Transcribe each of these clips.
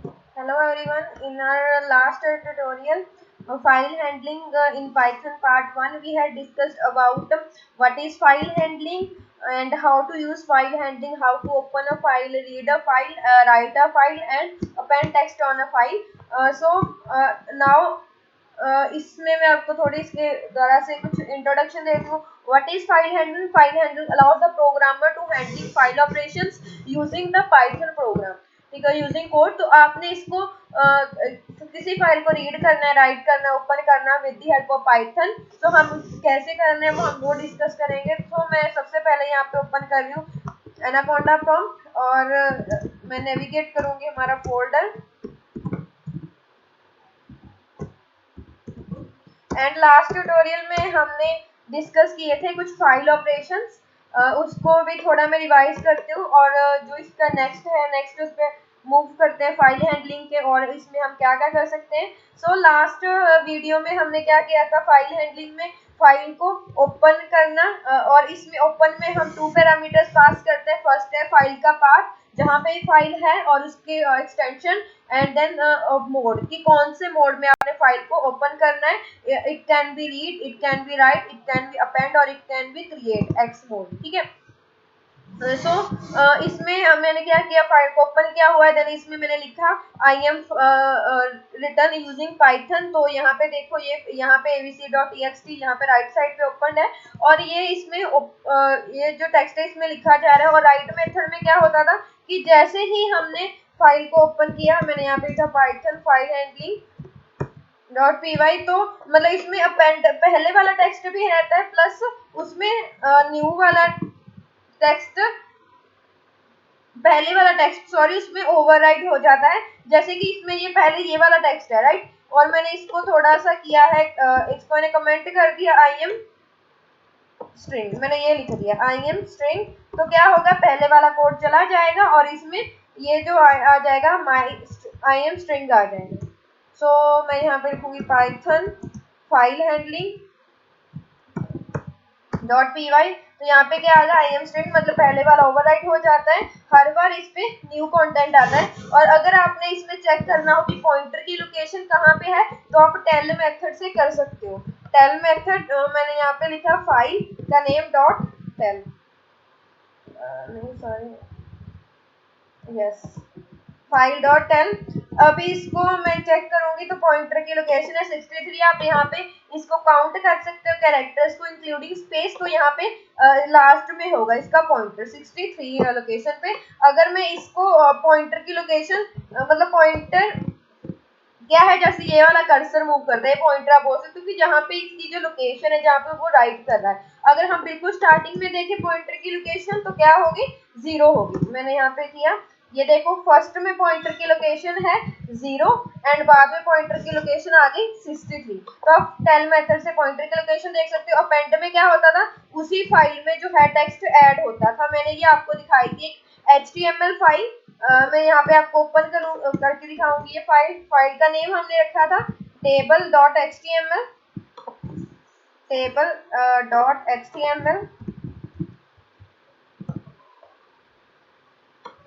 Hello everyone. In our last tutorial, file handling in Python part 1, we had discussed about what is file handling and how to use file handling, how to open a file, read a file, write a file and append text on a file. Now इसमें मैं आपको थोड़ी इसके द्वारा से कुछ introduction देती हूँ. What is file handling? File handling allows the programmer to handling file operations using the Python program. ठीक है, यूजिंग कोड. तो आपने इसको किसी फाइल को रीड करना है, राइट करना है, ओपन करना है with the help of Python. तो हम कैसे करना है वो डिस्कस करेंगे. तो मैं सबसे पहले यहाँ पे ओपन कर रही हूँ एनाकोंडा प्रॉम्प्ट और मैं नेविगेट करूंगी हमारा फोल्डर. एंड लास्ट ट्यूटोरियल में हमने डिस्कस किए थे कुछ फाइल ऑपरेशंस. उसको भी थोड़ा मैं रिवाइज करती हूँ और जो इसका नेक्स्ट उस पर मूव करते हैं फाइल हैंडलिंग के, और इसमें हम क्या क्या कर सकते हैं. सो लास्ट वीडियो में हमने क्या किया था फाइल हैंडलिंग में, फाइल को ओपन करना. और इसमें ओपन में हम 2 पैरामीटर्स पास करते हैं. फर्स्ट है फाइल का पाथ जहाँ पे फाइल है और उसके एक्सटेंशन, एंड देन मोड कि कौन से मोड में आपने फाइल को ओपन करना है. It can be read, it can be write, it can be append or it can be create x mode. ठीक है. सो इसमें मैंने क्या किया, फाइल को ओपन किया हुआ है. देन इसमें मैंने लिखा I am return using Python. तो यहाँ पे देखो, ये यहाँ पे abc.txt यहाँ पे राइट साइड पे ओपन है और ये इसमें ये जो टेक्स्ट है इसमें लिखा जा रहा है. और राइट मेथड में क्या होता था कि जैसे ही हमने फाइल को ओपन किया, मैंने यहाँ पे लिखा पाइथन फाइल हैंडलिंग .py. तो मतलब इसमें अपेंड पहले वाला टेक्स्ट भी रहता है प्लस उसमें न्यू वाला टेक्स्ट, पहले वाला टेक्स्ट सॉरी उसमें ओवरराइट हो जाता है. जैसे कि इसमें ये पहले ये वाला टेक्स्ट है राइट, और मैंने इसको थोड़ा सा किया है, इसको मैंने कमेंट कर दिया आई एम स्ट्रिंग. मैंने ये लिख दिया आई एम स्ट्रिंग. तो क्या होगा, पहले वाला कोड चला जाएगा और इसमें ये जो आ जाएगा आई एम स्ट्रिंग आ जाएगा. सो मैं यहाँ पे लिखूंगी पाइथन फाइल हैंडलिंग .py. तो यहाँ पे क्या आएगा, आई एम स्ट्रिंग मतलब पहले वाला ओवरराइट हो जाता है. हर बार इस पे न्यू कंटेंट आता है. और अगर आपने इसमें चेक करना हो कि पॉइंटर की लोकेशन कहाँ पे है, तो आप टेल मेथड से कर सकते हो. टेल मेथड मैंने यहाँ पे लिखा फाइल का नेम डॉट टेल, नहीं sorry, yes file dot tell. अभी इसको मैं चेक करूंगी तो पॉइंटर की लोकेशन है 63. आप यहाँ पे इसको काउंट कर सकते हो कैरेक्टर्स को इंक्लूडिंग स्पेस. तो यहाँ पे लास्ट में होगा इसका पॉइंटर 63 लोकेशन पे. अगर मैं इसको पॉइंटर की लोकेशन मतलब पॉइंटर क्या है, जैसे ये वाला कर्सर मूव करता है पॉइंटर आप बोल सकते हो कि जहाँ पे इसकी जो लोकेशन है जहाँ पे वो राइट कर रहा है. अगर हम बिल्कुल स्टार्टिंग में देखें पॉइंटर की लोकेशन तो क्या होगी, 0 होगी. मैंने यहाँ पे किया, ये देखो फर्स्ट में पॉइंटर की लोकेशन है 0 एंड बाद में पॉइंटर की लोकेशन आ गई 63. तो आप टेल मेथड से पॉइंटर की लोकेशन देख सकते हो. अपेंड में क्या होता था, उसी फाइल में जो है टेक्स्ट ऐड होता था. मैंने ये आपको दिखाई थी HTML फाइल. मैं यहाँ पे आपको ओपन करूँ करके दिखाऊंगी. ये फाइल का नेम हमने रखा था table dot html, table dot html.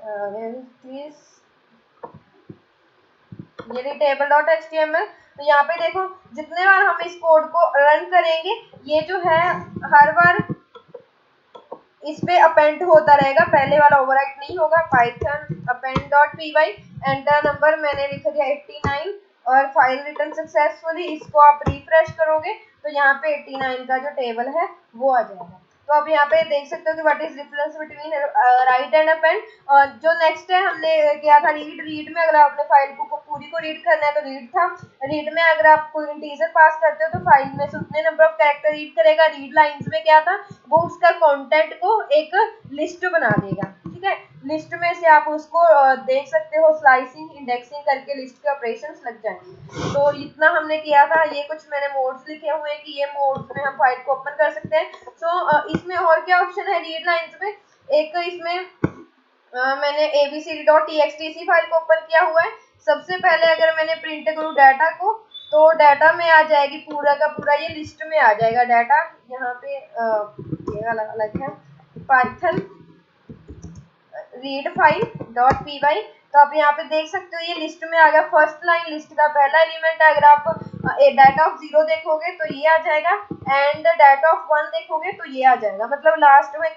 Please ये टेबल डॉट html. तो यहाँ पे देखो जितने बार हम इस कोड को रन करेंगे ये जो है हर बार इस पे अपेंड होता रहेगा, पहले वाला ओवरराइट नहीं होगा. Python append dot py, enter number मैंने लिख दिया 89 और फाइल रिटर्न सक्सेसफुली. इसको आप रिफ्रेश करोगे तो यहाँ पे 89 का जो टेबल है वो आ जाएगा. तो अब यहाँ पे देख सकते हो कि what is difference between right and append. जो नेक्स्ट है हमने किया था रीड में अगर आपने फाइल को पूरी को रीड करना है तो रीड था. रीड में अगर आप कोई इंटीजर पास करते हो तो फाइल में से उतने नंबर ऑफ कैरेक्टर रीड करेगा. रीड लाइंस में क्या था, वो उसका कंटेंट को एक लिस्ट बना देगा. ठीक है, लिस्ट में से आप उसको देख सकते हो, स्लाइसिंग इंडेक्सिंग करके लिस्ट के ऑपरेशंस लग जाएंगे. तो इतना हमने किया था. ये कुछ मैंने मोड्स लिखे हुए हैं कि ये मोड्स में हम फाइल को ओपन कर सकते हैं. सो इसमें और क्या ऑप्शन है रीड लाइंस में, एक इसमें मैंने abc.txt इसी फाइल को ओपन किया हुआ है. सबसे पहले अगर मैंने प्रिंट करूँ डाटा को तो डाटा में आ जाएगी पूरा का पूरा, ये लिस्ट में आ जाएगा डाटा. यहाँ पे ये अलग अलग है Python read file dot py. तो आप यहाँ पे देख सकते हो ये लिस्ट में आ गया, फर्स्ट लाइन लिस्ट का पहला एलिमेंट है। अगर आप डाटा ऑफ 0 देखोगे तो ये आ जाएगा, एंड डाटा ऑफ 1 देखोगे तो ये आ जाएगा। मतलब लास्ट में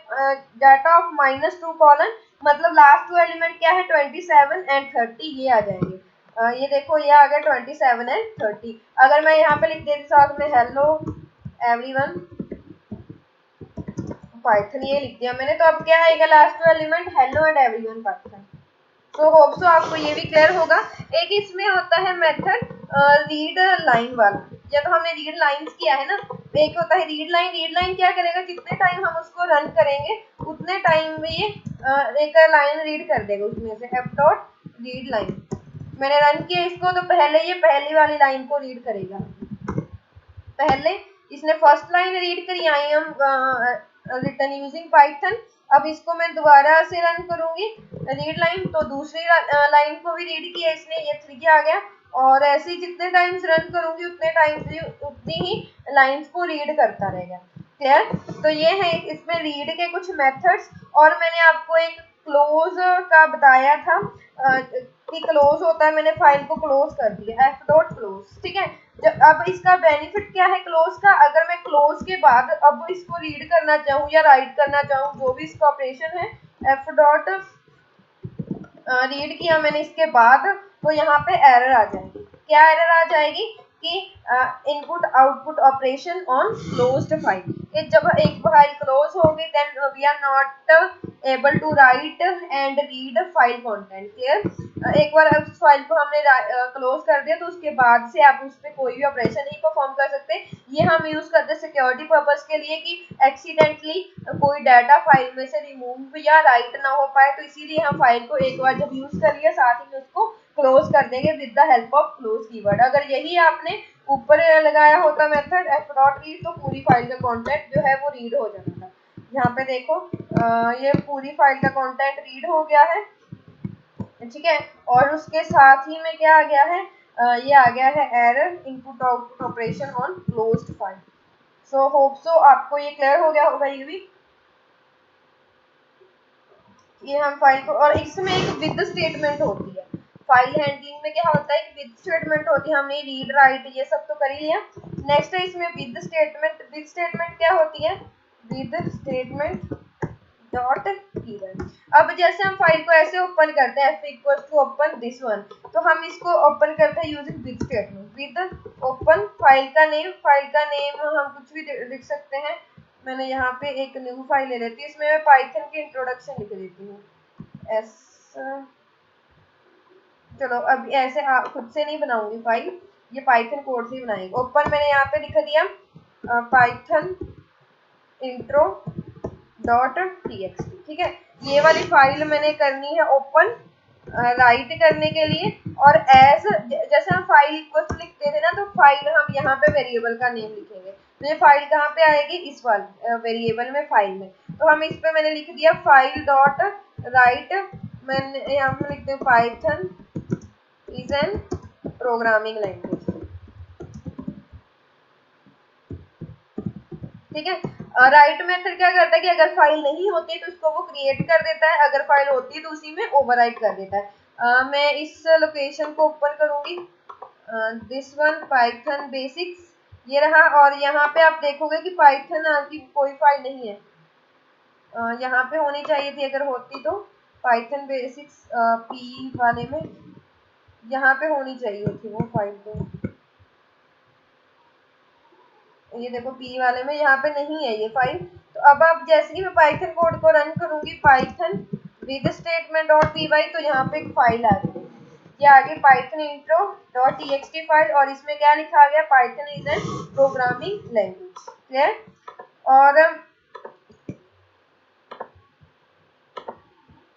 डाटा ऑफ -2 कॉलन, मतलब लास्ट 2 एलिमेंट क्या है 27 एंड 30, ये आ जाएंगे। ये देखो ये आ गया 27 एंड 30। अगर मैं यहाँ पे लिख देती साथ में हेलो एवरीवन पाइथन, ये लिख दिया मैंने, तो अब क्या आएगा last element hello and everyone Python. तो होप सो आपको ये भी क्लियर होगा। एक इसमें होता है मेथड रीड लाइन वाला, जब हमने रीड लाइंस किया है ना, एक होता है रीड लाइन। रीड लाइन क्या करेगा, जितने टाइम हम उसको रन करेंगे उतने टाइम में ये एक लाइन रीड कर देगा उसमें से, एफ डॉट रीड लाइन। मैंने रन किया इसको तो पहले ये पहली वाली लाइन को रीड करेगा। पहले इसने फर्स्ट लाइन रीड करी, I am written using Python. अब इसको मैं दोबारा से रन करूंगी रीड लाइन, तो दूसरी लाइन को भी रीड किया इसने, ये 3 आ गया। और ऐसे ही जितने टाइम्स रन करूंगी उतने टाइम्स उतनी ही लाइंस को रीड करता रहेगा। क्लियर? तो ये है इसमें रीड के कुछ मेथड्स। और मैंने आपको एक क्लोज का बताया था कि क्लोज होता है, मैंने फाइल को क्लोज कर दिया, एफ डॉट क्लोज। ठीक है, अब इसका बेनिफिट क्या है क्लोज का, अगर मैं क्लोज के बाद अब इसको रीड करना चाहूँ या राइट करना चाहूँ, जो भी इसका ऑपरेशन है, एफ डॉट रीड किया मैंने इसके बाद, तो यहाँ पे एरर आ जाएगी। क्या एरर आ जाएगी कि input output operation on closed file, कि जब एक फाइल क्लोज होगी then we are not able to write and read file content. Clear? एक बार उस फाइल को हमने क्लोज कर दिया तो उसके बाद से आप उस पर कोई भी ऑपरेशन नहीं परफॉर्म कर सकते। ये हम यूज करते हैं सिक्योरिटी पर्पस के लिए कि एक्सीडेंटली कोई डाटा फाइल में से रिमूव या राइट ना हो पाए, तो इसीलिए हम फाइल को एक बार जब यूज कर लिया साथ ही में उसको क्लोज कर देंगे with the help of close keyword. अगर यही आपने ऊपर लगाया होता मेथड एफ डॉट रीड, तो पूरी फाइल का कंटेंट जो है वो रीड हो जाता था। यहाँ पे देखो ये पूरी फाइल का कंटेंट रीड हो गया है। ठीक है, और उसके साथ ही में क्या आ गया है, ये आ गया है error input output operation on closed file. So hope so आपको ये क्लियर हो गया होगा ये भी। ये हम फाइल को, और इसमें एक विद स्टेटमेंट होती है फाइल हैंडलिंग में। क्या होता है कि विद स्टेटमेंट होती है, हमने रीड राइट ये सब तो कर ही लिया। नेक्स्ट है इसमें विद स्टेटमेंट। विद स्टेटमेंट क्या होती है, विद स्टेटमेंट डॉट कीवर्ड। अब जैसे हम फाइल को ऐसे ओपन करते हैं, F equals to open this one, तो हम इसको ओपन करते हैं using with statement. With open file का नेम हम कुछ भी लिख सकते हैं। मैंने यहाँ पे एक न्यू फाइल ले लेती हूँ, इसमें मैं पाइथन की इंट्रोडक्शन लिख देती हूँ। चलो अब ऐसे खुद से नहीं बनाऊंगी फाइल, ये पाइथन कोड से ही बनाएंगे। ओपन मैंने यहाँ पे लिख दिया पाइथन इंट्रो डॉट टीएक्सटी। ठीक है, ये वाली फाइल मैंने करनी है ओपन राइट करने के लिए। और एज जैसे हम फाइल इक्वल लिखते थे ना, तो फाइल हम यहाँ पे वेरिएबल का नेम लिखेंगे। तो ये फाइल कहाँ पे आएगी, इस वाले वेरिएबल में, फाइल में। तो हम इस पे मैंने लिख दिया फाइल डॉट राइट, मैंने यहाँ पे लिखते हैं Python is an programming language. ठीक है, राइट मेथड क्या करता है कि अगर फाइल नहीं होती तो उसको वो क्रिएट कर देता है, अगर फाइल होती है तो उसी में ओवरराइट कर देता है। मैं इस लोकेशन को ओपन करूंगी, दिस वन पाइथन बेसिक्स, ये रहा। और यहाँ पे आप देखोगे कि पाइथन की कोई फाइल नहीं है, यहाँ पे होनी चाहिए थी, अगर होती तो पाइथन बेसिक्स पी वाले में यहाँ पे होनी चाहिए थी वो फाइल। तो ये देखो पी वाले में यहाँ पे नहीं है ये फाइल। तो अब आप जैसे ही मैं पाइथन कोड को रन करूंगी Python with statement dot P Y, तो यहाँ पे एक फाइल आ गई, ये आ गई Python intro dot TXT file. और इसमें क्या लिखा गया, Python is an programming language. Clear? और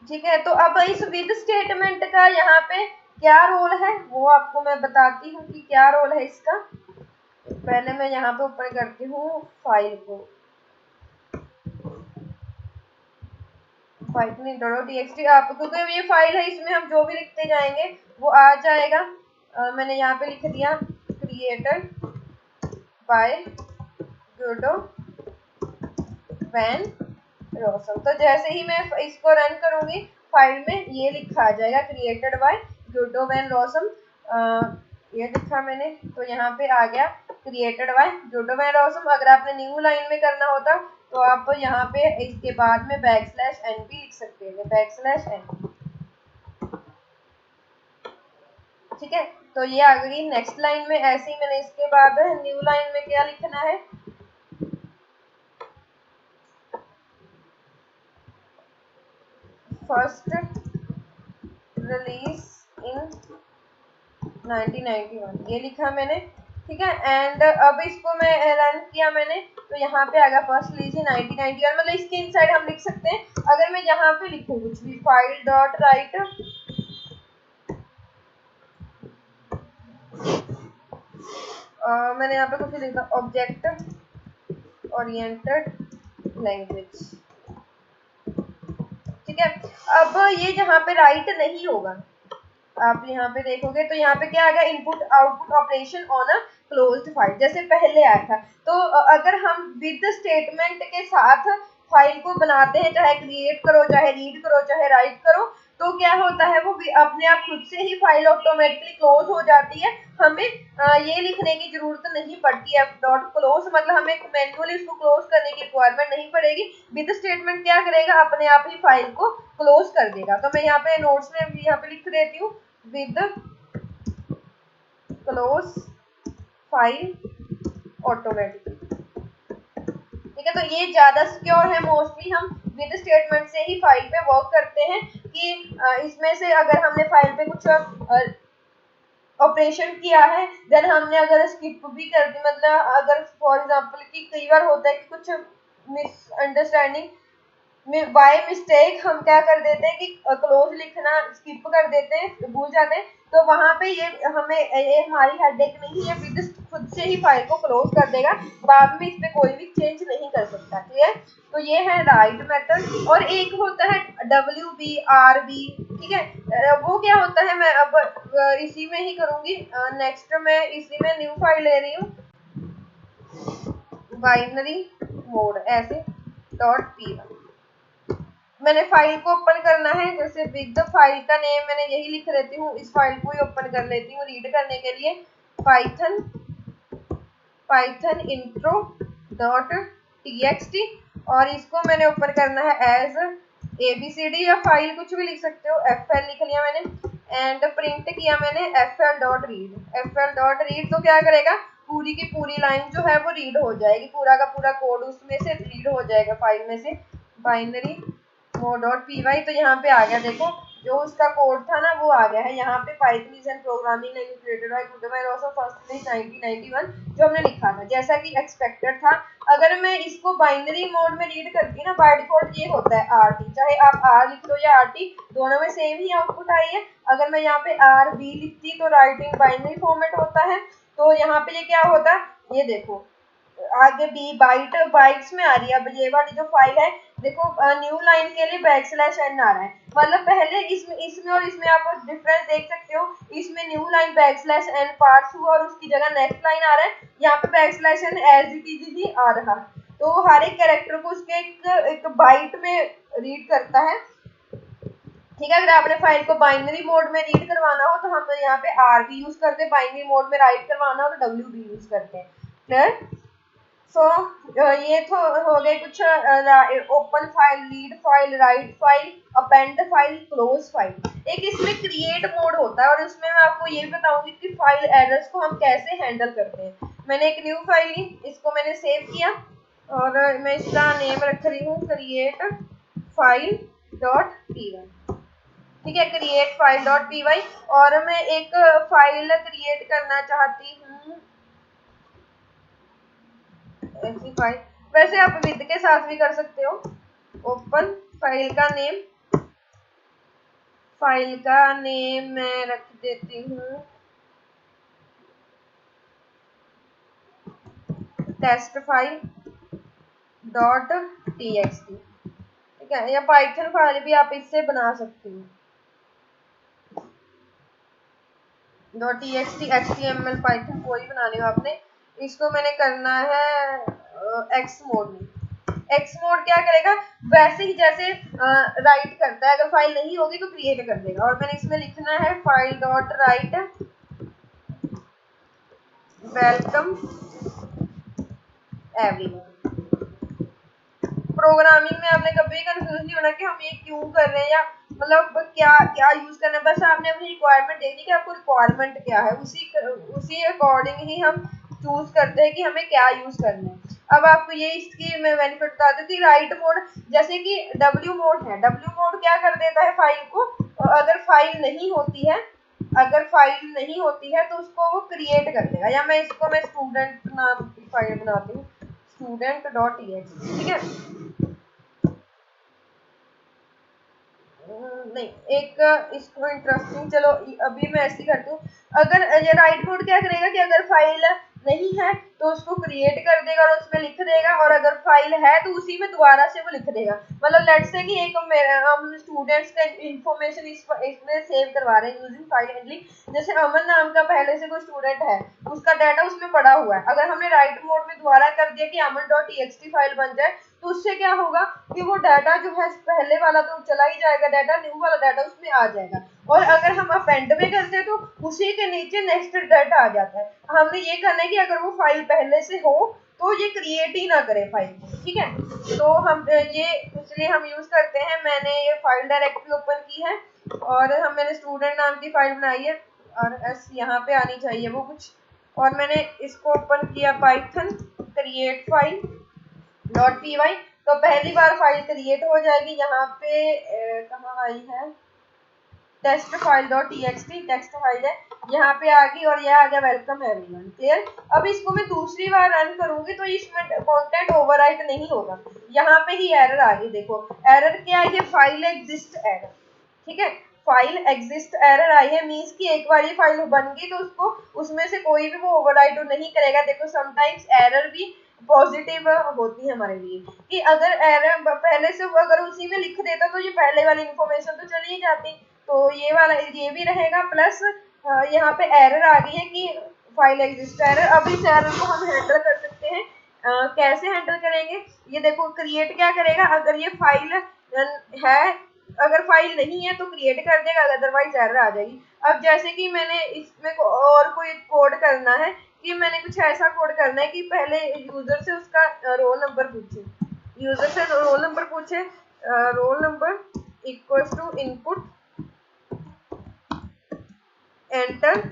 ठीक है, तो अब इस विद स्टेटमेंट का यहाँ पे क्या रोल है वो आपको मैं बताती हूँ कि क्या रोल है इसका। पहले मैं यहाँ पे ओपन करती हूँ फाइल को, पाइथन इंट्रो टीएक्सटी। आप क्योंकि ये फाइल है, इसमें हम जो भी लिखते जाएंगे वो आ जाएगा। मैंने यहाँ पे लिख दिया क्रिएटेड बाय गुडो वैन रॉसम। तो जैसे ही मैं इसको रन करूंगी फाइल में ये लिखा आ जाएगा क्रिएटेड बाय गुड्डो वैन रॉसम। ये लिखा मैंने तो यहाँ पे आ गया क्रिएटेड बाय गुड्डो वैन रॉसम। अगर आपने न्यू लाइन में करना होता तो आप यहाँ पे इसके बाद में \n भी लिख सकते हैं, \n। ठीक है, तो ये आ गई नेक्स्ट लाइन में। ऐसे ही मैंने इसके बाद न्यू लाइन में क्या लिखना है, फर्स्ट रिलीज इन 1991 ये लिखा मैंने। ठीक है, एंड अब इसको मैं रन किया मैंने तो यहाँ पे आ गया फर्स्ट रिलीज इन 1991। मतलब इसके इनसाइड हम लिख सकते हैं, अगर मैं यहाँ पे लिखूँ कुछ भी फाइल डॉट राइट मैंने यहाँ पे कुछ लिखा ऑब्जेक्ट ओरिएंटेड लैंग्वेज। ठीक है, अब ये जहाँ पे राइट नहीं होगा, आप यहाँ पे देखोगे तो यहाँ पे क्या आ गया, input output operation on a closed file, जैसे पहले आया था। तो अगर हम विद स्टेटमेंट के साथ फाइल को बनाते हैं, चाहे क्रिएट करो, चाहे रीड करो, चाहे राइट करो, तो क्या होता है, वो अपने आप खुद से ही फाइल ऑटोमेटिकली क्लोज हो जाती है। हमें ये लिखने की जरूरत नहीं पड़ती है f.close, मतलब हमें मैन्युअली इसको क्लोज करने की रिक्वायरमेंट नहीं पड़ेगी। विद स्टेटमेंट क्या करेगा, अपने आप ही फाइल को क्लोज कर देगा। तो मैं यहाँ पे नोट्स में यहाँ पे लिख देती हूँ विद क्लोज फाइल ऑटोमेटिकली। ठीक है, तो ये ज्यादा सिक्योर है। मोस्टली हम विद स्टेटमेंट से ही फाइल पे वर्क करते हैं कि इसमें से अगर हमने फाइल पे कुछ ऑपरेशन किया है, देन हमने अगर स्किप भी कर दी, मतलब अगर फॉर एग्जांपल कि कई बार होता है कि कुछ मिसअंडरस्टैंडिंग बाय मिस्टेक हम क्या कर देते हैं कि क्लोज लिखना स्किप कर देते हैं, भूल जाते हैं, तो वहां पे ये हमारी हेडेक नहीं है, विद खुद से ही फाइल को क्लोज कर देगा, बाद में इस पे कोई भी चेंज नहीं कर सकता। ठीक है, तो ये है राइट मेथड। और एक होता है WBRB। ठीक है, वो क्या होता है, मैं अब इसी में ही करूंगी। नेक्स्ट मैं इसी में न्यू फाइल ले रही हूँ, बाइनरी मोड ऐसे .py। मैंने फाइल को ओपन करना है, जैसे विद फाइल का नेम मैंने यही लिख लेती हूँ, इस फाइल को ही ओपन कर लेती हूँ रीड करने के लिए। पाइथन इंट्रो .txt और इसको मैंने ओपन करना है एज ABCD या फाइल कुछ भी लिख सकते हो, FL लिख लिया मैंने एंड प्रिंट किया मैंने FL.read। तो क्या करेगा, पूरी की पूरी लाइन जो है वो रीड हो जाएगी, पूरा का पूरा कोड उसमें से रीड हो जाएगा फाइल में से। बाइनरी .py तो यहाँ पे आ गया, देखो जो उसका कोड था ना वो आ गया है यहाँ पे। Python is an programming language created by Guido van Rossum first release 1991, जो हमने लिखा था जैसा कि एक्सपेक्टेड था। अगर मैं इसको बाइनरी मोड में रीड करती ना, बाय डिफॉल्ट ये होता है RT, चाहे आप R लिख लो या RT, दोनों में सेम ही आउटपुट आई है। अगर मैं यहाँ पे RB लिखती तो राइटिंग बाइनरी फॉर्मेट होता है, तो यहाँ पे ये क्या होता है, ये देखो आगे बी बाइट्स में आ रही है। अब ये वाली जो फाइल है देखो, न्यू लाइन के लिए \n आ रहा है, मतलब पहले इसमें और इसमें आप डिफरेंस देख सकते हो। इसमें न्यू लाइन \n पार्स हुआ और उसकी जगह नेक्स्ट लाइन आ रहा है, यहाँ पे \n एज इट इज ही आ रहा है। तो हर एक कैरेक्टर को उसके एक बाइट में रीड करता है। ठीक है, अगर आपने फाइल को बाइनरी मोड में रीड करवाना हो तो हम यहाँ पे RB यूज करते हैं, बाइनरी मोड में राइट करवाना हो तो WB यूज करते हैं। क्लियर? सो ये तो हो गए कुछ open file, read file, write file, append file, close file. एक इसमें क्रिएट मोड होता है और उसमें मैं आपको ये भी बताऊंगी कि फाइल एरर्स को हम कैसे हैंडल करते हैं। मैंने एक न्यू फाइल ली, इसको मैंने सेव किया और मैं इसका नेम रख रही हूँ क्रिएट फाइल .py। ठीक है, क्रिएट फाइल .py। और मैं एक फाइल क्रिएट करना चाहती हूँ ऐसी फाइल, वैसे आप विद के साथ भी कर सकते हो। ओपन फाइल का नेम मैं रख देती हूँ टेस्ट फाइल .txt। ठीक है, या पाइथन फाइल भी आप इससे बना सकते हो, .txt HTML पाइथन कोई बना लियो आपने। इसको मैंने करना है एक्स मोड में, एक्स मोड क्या करेगा, वैसे ही जैसे राइट करता है, अगर फाइल नहीं होगी तो क्रिएट कर देगा। और मैंने इसमें लिखना है file dot right welcome everyone. Programming में आपने कभी कंफ्यूज नहीं होना कि हम ये क्यों कर रहे हैं या मतलब क्या क्या यूज करना है, बस आपने अपनी रिक्वायरमेंट देखनी कि आपको रिक्वायरमेंट क्या है, उसी अकॉर्डिंग ही हम चूज करते हैं कि हमें क्या यूज करना है। अब आपको ये इसकी मैं बेनिफिट बताती हूँ कि राइट मोड, जैसे कि डब्ल्यू मोड है, डब्ल्यू मोड क्या कर देता है फाइल को, अगर फाइल नहीं होती है, अगर फाइल नहीं होती है तो उसको वो क्रिएट कर देगा। या मैं स्टूडेंट नाम की फाइल बनाती हूँ, स्टूडेंट डॉट टीएक्सटी, ठीक है। नहीं, एक इसको इंटरेस्टिंग, चलो अभी मैं ऐसे करती हूँ। अगर ये राइट मोड क्या करेगा कि अगर फाइल नहीं है तो उसको क्रिएट कर देगा और उसमें लिख देगा, और अगर फाइल है तो उसी में दोबारा से वो लिख देगा। मतलब लेट्स से कि एक हम स्टूडेंट्स का इंफॉर्मेशन इसमें सेव करवा रहे हैं यूजिंग फाइल हैंडलिंग। जैसे अमन नाम का पहले से कोई स्टूडेंट है, उसका डाटा उसमें पड़ा हुआ है, अगर हमने राइट मोड में दोबारा कर दिया कि अमन डॉट टीएक्सटी फाइल बन जाए, तो उससे क्या होगा कि वो डाटा जो है पहले वाला तो चला ही जाएगा डाटा, न्यू वाला डाटा उसमें आ जाएगा। और अगर हम अपेंड में करते हैं तो उसी के नीचे नेक्स्ट डाटा आ जाता है। हमने ये करना है कि अगर वो फाइल पहले से हो तो ये क्रिएट ही ना करे फाइल, ठीक है। तो हम ये इसलिए हम यूज करते हैं। मैंने ये फाइल डायरेक्टरी ओपन की है और मैंने स्टूडेंट नाम की फाइल बनाई है और एस यहाँ पे आनी चाहिए वो कुछ, और मैंने इसको ओपन किया Python create file dot P Y. तो पहली बार फाइल क्रिएट हो जाएगी। यहाँ पे कहाँ आई है, test file dot TXT, text file है, यहाँ पे आ गई और यह आ गया वेलकम एवरीवन, क्लियर। अब इसको मैं दूसरी बार रन करूंगी तो इसमें कंटेंट ओवरराइट नहीं होगा, यहाँ पे ही एरर आ गई। देखो एरर क्या है, ये फाइल एग्जिस्ट एरर, ठीक है। फाइल एग्जिस्ट एरर आई है, मीन्स कि एक बार ये फाइल बन गई तो उसको उसमें से कोई भी वो ओवरराइट नहीं करेगा। देखो समटाइम्स एरर भी पॉजिटिव होती है हमारे लिए, कि अगर एरर पहले से अगर उसी में लिख देता तो ये पहले वाली इंफॉर्मेशन तो चली ही जाती, तो ये वाला ये भी रहेगा। प्लस यहाँ पे एरर आ गई है कि फाइल एग्जिस्ट एरर। अब इस एरर को हम हैंडल कर सकते हैं। कैसे हैंडल करेंगे, ये देखो क्रिएट क्या करेगा, अगर ये फाइल है, अगर फाइल नहीं है तो क्रिएट कर देगा, अदरवाइज एरर आ जाएगी। अब जैसे कि मैंने इसमें और कोई कोड करना है, कि मैंने कुछ ऐसा कोड करना है कि पहले यूजर से उसका रोल नंबर पूछे, यूजर से रोल नंबर पूछे, roll number equals to input enter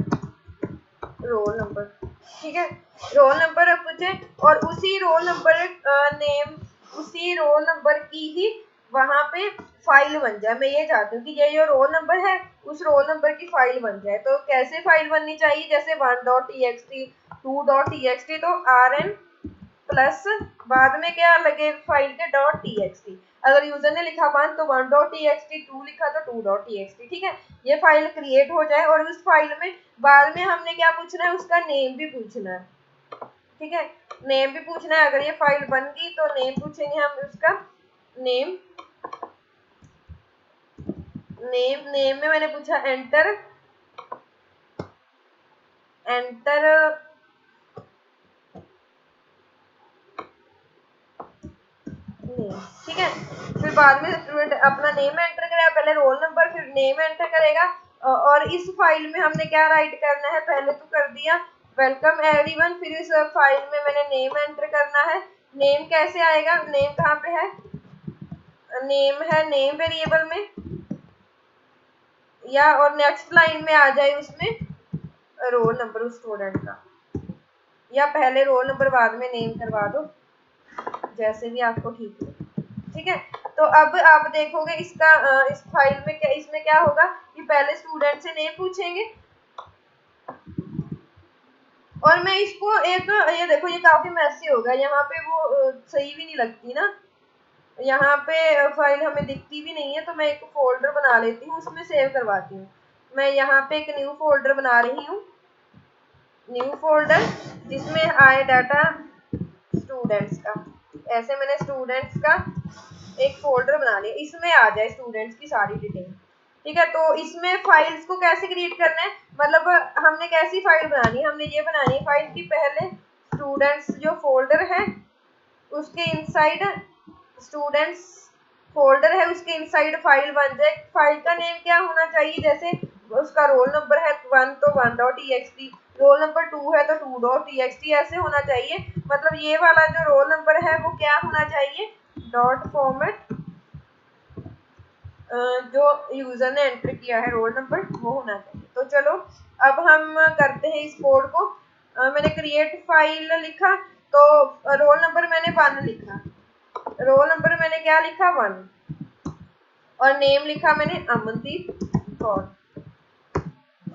roll number, ठीक है। रोल नंबर पूछे और उसी रोल नंबर नेम, उसी रोल नंबर की ही वहां पे फाइल बन जाए। मैं ये चाहती हूँ कि ये जो रोल नंबर है उस रोल नंबर की फाइल बन जाए। तो कैसे फाइल बननी चाहिए, जैसे 1.txt 2.txt, तो rn प्लस बाद में क्या लगे फाइल के .txt। अगर यूजर ने लिखा 1 तो 1.txt, 2 लिखा तो 2.txt, ठीक है। ये फाइल क्रिएट हो जाए और उस फाइल में बाद में हमने क्या पूछना है, उसका नेम भी पूछना है, ठीक है। नेम भी पूछना है, अगर ये फाइल बन गई तो नेम पूछेंगे हम उसका नेम। नेम में मैंने पूछा एंटर ठीक है। फिर बाद में स्टूडेंट अपना नेम एंटर करेगा, पहले रोल नंबर फिर नेम एंटर करेगा। और इस फाइल में हमने क्या राइट करना है, पहले तो कर दिया वेलकम एवरीवन, फिर इस फाइल में मैंने नेम एंटर करना है। नेम कैसे आएगा, नेम कहाँ पे है, नेम है नेम वेरिएबल में, या और नेक्स्ट लाइन में आ जाए उसमें रोल नंबर उस स्टूडेंट का, या पहले रोल नंबर बाद में नेम करवा दो, जैसे भी आपको ठीक है, ठीक है। तो अब आप देखोगे इसका इस फाइल में क्या, इसमें क्या होगा कि पहले स्टूडेंट से नेम पूछेंगे और मैं इसको एक, ये देखो ये काफी मैसी होगा, यहाँ पे वो सही भी नहीं लगती ना, यहाँ पे फाइल हमें दिखती भी नहीं है। तो मैं एक फोल्डर बना लेती हूँ, उसमें सेव करवाती हूँ। मैं यहाँ पे एक न्यू फोल्डर बना रही हूँ, न्यू फोल्डर जिसमें आए डाटा स्टूडेंट्स का। ऐसे मैंने स्टूडेंट्स का एक फोल्डर बना लिया, इसमें आ जाए स्टूडेंट्स की सारी डिटेल, ठीक है। तो इसमें फाइल्स को कैसे क्रिएट करना है, मतलब हमने कैसी फाइल बनानी है, हमने ये बनानी है फाइल की पहले स्टूडेंट्स जो फोल्डर है उसके इनसाइड स्टूडेंट्स फोल्डर है उसके इनसाइड फाइल बन जाए। फाइल का नेम क्या होना चाहिए, जैसे उसका रोल नंबर है 1 तो 1.txt, रोल नंबर 2 है तो 2.txt, ऐसे होना चाहिए। मतलब ये वाला जो रोल नंबर है वो क्या होना चाहिए, डॉट फॉर्मेट जो यूजर ने एंटर किया है रोल नंबर वो होना चाहिए। तो चलो अब हम करते हैं इस कोड को। मैंने क्रिएट फाइल लिखा तो रोल नंबर मैंने 1 लिखा, रोल नंबर मैंने क्या लिखा 1, और नेम लिखा मैंने अमनदीप कौर।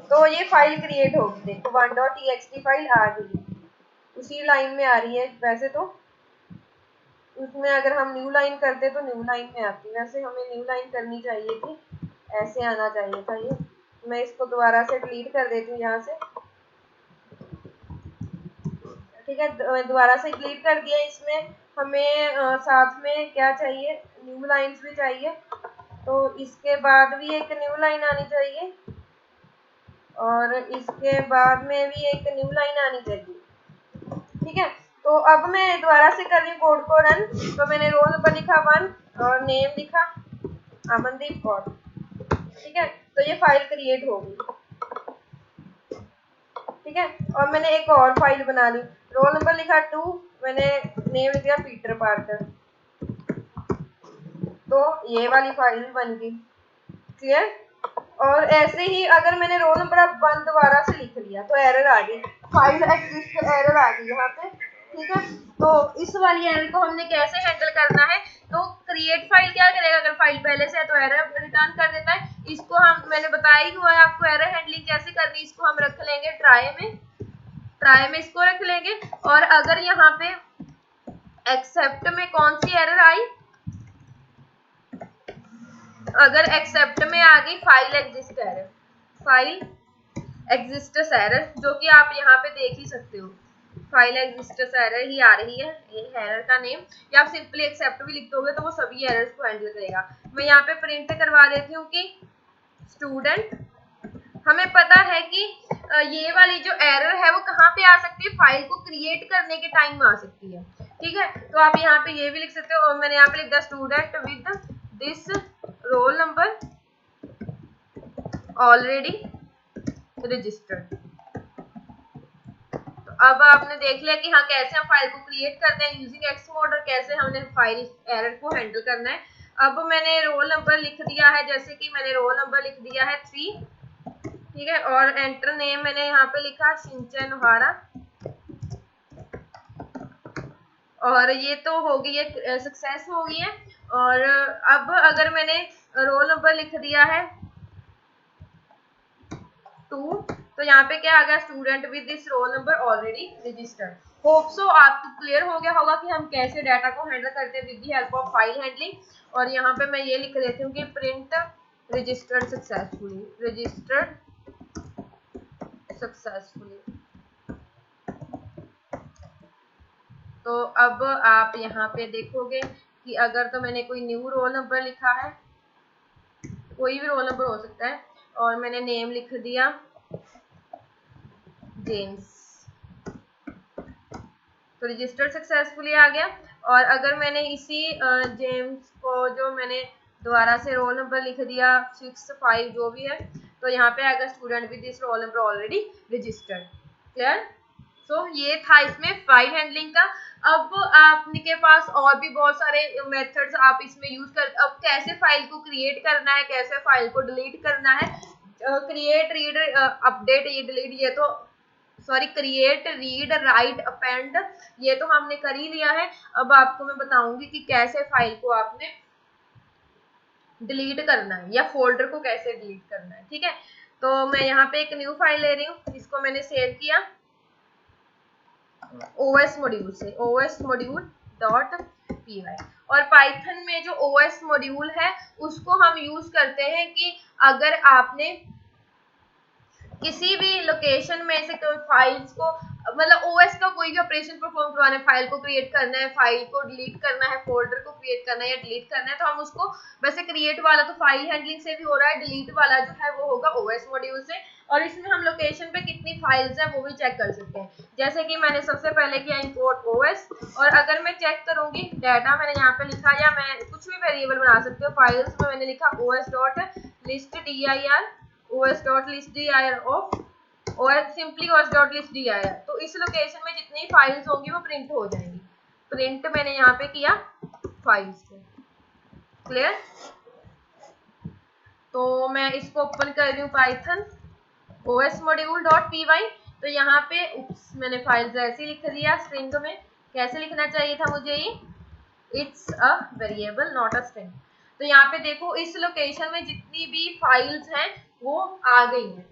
तो ये फाइल क्रिएट होगी, देखो 1.txt फाइल आ गई, उसी लाइन में आ रही है। वैसे तो उसमें अगर हम न्यू लाइन करते तो न्यू लाइन में आती, वैसे हमें न्यू लाइन करनी चाहिए थी, ऐसे आना चाहिए था ये। मैं इसको दोबारा से डिलीट कर देती हूँ यहाँ से, ठीक है, दोबारा से डिलीट कर दिया। इसमें हमें साथ में क्या चाहिए, न्यू लाइन्स भी चाहिए, तो इसके बाद भी एक न्यू लाइन आनी चाहिए और इसके बाद में भी एक न्यू लाइन आनी चाहिए, ठीक है। तो अब मैं दोबारा से कर रही हूँ कोड को रन। तो मैंने रोल नंबर लिखा 1 और नेम लिखा अमनदीप कौर, ठीक है। तो ये फाइल क्रिएट हो गई, ठीक है। और मैंने एक और फाइल बना ली, रोल नंबर लिखा 2, मैंने नेम लिख दिया पीटर पार्कर, तो ये वाली फाइल बन गई, क्लियर। और ऐसे ही अगर मैंने रोल नंबर अब 1 दोबारा से लिख लिया तो एरर आ गई, फाइल एग्जिस्ट एरर आ गई यहाँ पे, ठीक है। तो इस वाली एरर को हमने कैसे हैंडल करना है, तो क्रिएट फाइल क्या करेगा, अगर फाइल पहले से है तो एरर रिटर्न कर देता है। इसको हम मैंने बताया ही हुआ है आपको एरर हैंडलिंग कैसे करनी, इसको हम रख लेंगे ट्राई में इसको रख लेंगे। और अगर यहाँ पे एक्सेप्ट में कौन सी एरर आई, अगर एक्सेप्ट में आ गई file exist error, file exists error, जो कि आप यहाँ पे देख ही सकते हो, फाइल एग्जिस्टस एरर ही आ रही है, ये एरर का नेम, या आप सिंपली एक्सेप्ट भी लिख दोगे तो वो सभी एरर्स को हैंडल करेगा। मैं यहाँ पे प्रिंट करवा देती हूँ कि स्टूडेंट, हमें पता है कि ये वाली जो एरर है वो कहाँ पे आ सकती है, फाइल को क्रिएट करने के टाइम में आ सकती है, ठीक है। तो आप यहाँ पे ये भी लिख सकते हो, और मैंने यहाँ पे लिख दिया student with this roll number already registered. तो अब आपने देख लिया कि हाँ कैसे हम फाइल को क्रिएट करते हैं यूजिंग एक्समोड, और कैसे हमने फाइल एरर को हैंडल करना है। अब मैंने रोल नंबर लिख दिया है, जैसे कि मैंने रोल नंबर लिख दिया है 3, ठीक है, और एंटर नेम मैंने यहाँ पे लिखा सिंचन ओहारा, और ये तो हो गई है, सक्सेस हो गई है। और अब अगर मैंने रोल नंबर लिख दिया है 2, तो यहाँ पे क्या आ गया, student with this roll number already registered. Hope so आपको क्लियर हो गया होगा कि हम कैसे डाटा को हैंडल करते हैं with the help of file handling. और यहाँ पे मैं ये लिख देती हूँ कि प्रिंट रजिस्टर्ड सक्सेसफुली। तो अब आप यहाँ पे देखोगे कि अगर तो मैंने कोई न्यू रोल नंबर लिखा है, कोई भी रोल नंबर हो सकता है, और मैंने नेम लिख दिया जेम्स, तो रजिस्टर सक्सेसफुली आ गया। और अगर मैंने इसी जेम्स को जो मैंने दोबारा से रोल नंबर लिख दिया 6-5 जो भी है, तो यहाँ पे आएगा student with this roll number already registered, clear. So ये था इसमें फाइल हैंडलिंग का। अब आपके पास और भी बहुत सारे मेथड्स आप इसमें यूज कर, अब कैसे फाइल को क्रिएट करना है, कैसे फाइल को डिलीट करना है, क्रिएट रीड अपडेट ये डिलीट, ये तो sorry create read write append ये तो हमने कर ही लिया है। अब आपको मैं बताऊंगी कि कैसे फाइल को आपने डिलीट करना है या फोल्डर को कैसे डिलीट करना है, ठीक है। तो मैं यहाँ पे एक न्यू फाइल ले रही हूँ, इसको मैंने सेव किया OS मॉड्यूल से, OS मॉड्यूल .py। और पाइथन में जो OS मॉड्यूल है उसको हम यूज करते हैं कि अगर आपने किसी भी लोकेशन में से कोई फाइल्स को, मतलब OS का कोई भी ऑपरेशन परफॉर्म करवाना है, फाइल को क्रिएट करना है, फाइल को डिलीट करना है, फोल्डर को क्रिएट करना है या डिलीट करना है, तो हम उसको, वैसे क्रिएट वाला तो फाइल हैंडलिंग से भी हो रहा है, डिलीट वाला जो है वो होगा OS मॉड्यूल से। और इसमें हम लोकेशन पे कितनी फाइल्स हैं वो भी चेक कर सकते हैं। जैसे कि मैंने सबसे पहले किया इंपोर्ट ओएस, और अगर मैं चेक करूंगी डाटा मैंने यहाँ पे लिखा, या मैं कुछ भी वेरिएबल बना सकती हूँ। फाइल्स में मैंने लिखा os dot list dir, os dot list dir of और simply os dot list dir। तो इस लोकेशन में जितनी फाइल्स होंगी वो प्रिंट हो जाएंगी। प्रिंट मैंने यहाँ पे किया फाइल्स को। क्लियर? तो मैं इसको ओपन कर रही हूँ Python os module dot py। तो यहाँ पे मैंने फाइल्स ऐसे लिख दिया स्ट्रिंग में। कैसे लिखना चाहिए था मुझे ये? It's a variable not a string. तो यहाँ पे देखो इस लोकेशन में जितनी भी फाइल्स हैं वो आ गई हैं।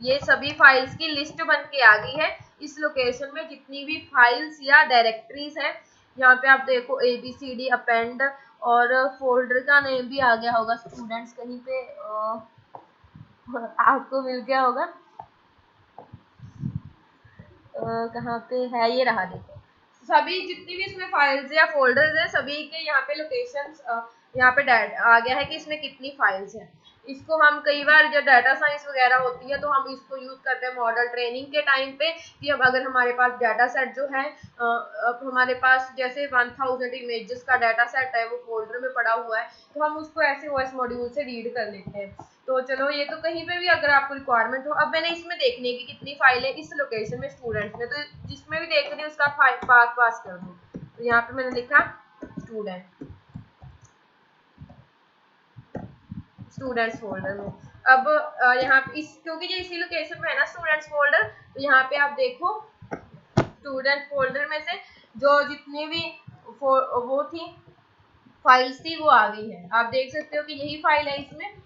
ये सभी फाइल्स की लिस्ट बन के आ गई है। इस लोकेशन में जितनी भी फाइल्स या डायरेक्टरीज हैं, यहाँ पे आप देखो ABCD अपेंड, और फोल्डर का नेम भी आ गया होगा स्टूडेंट्स, कहीं पे आपको मिल गया होगा। कहाँ पे है? ये रहा, देखो सभी जितनी भी इसमें फाइल्स या फोल्डर्स है सभी के यहाँ पे लोकेशंस यहाँ पे आ गया है कि इसमें कितनी फाइल्स हैं। इसको हम कई बार जब डाटा साइंस वगैरह होती है तो हम इसको यूज करते हैं मॉडल ट्रेनिंग के टाइम पे, कि अब अगर हमारे पास डाटा सेट जो है अब हमारे पास जैसे 1000 इमेजेस का डाटा सेट है वो फोल्डर में पड़ा हुआ है, तो हम उसको ऐसे ओएस मॉड्यूल से रीड कर लेते हैं। तो चलो ये तो कहीं पे भी अगर आपको रिक्वायरमेंट हो। अब मैंने इसमें देखने की कितनी फाइल है इस लोकेशन में स्टूडेंट्स में, तो जिसमें भी देख रही हूँ उसका पास कर दूँ। तो यहाँ पे मैंने लिखा स्टूडेंट्स फोल्डर में। अब यहाँ पे क्योंकि ये इसी लोकेशन में है ना स्टूडेंट्स फोल्डर, तो यहाँ पे आप देखो स्टूडेंट फोल्डर में से जो जितनी भी वो थी फाइल्स थी वो आ गई है। आप देख सकते हो कि यही फाइल है इसमें।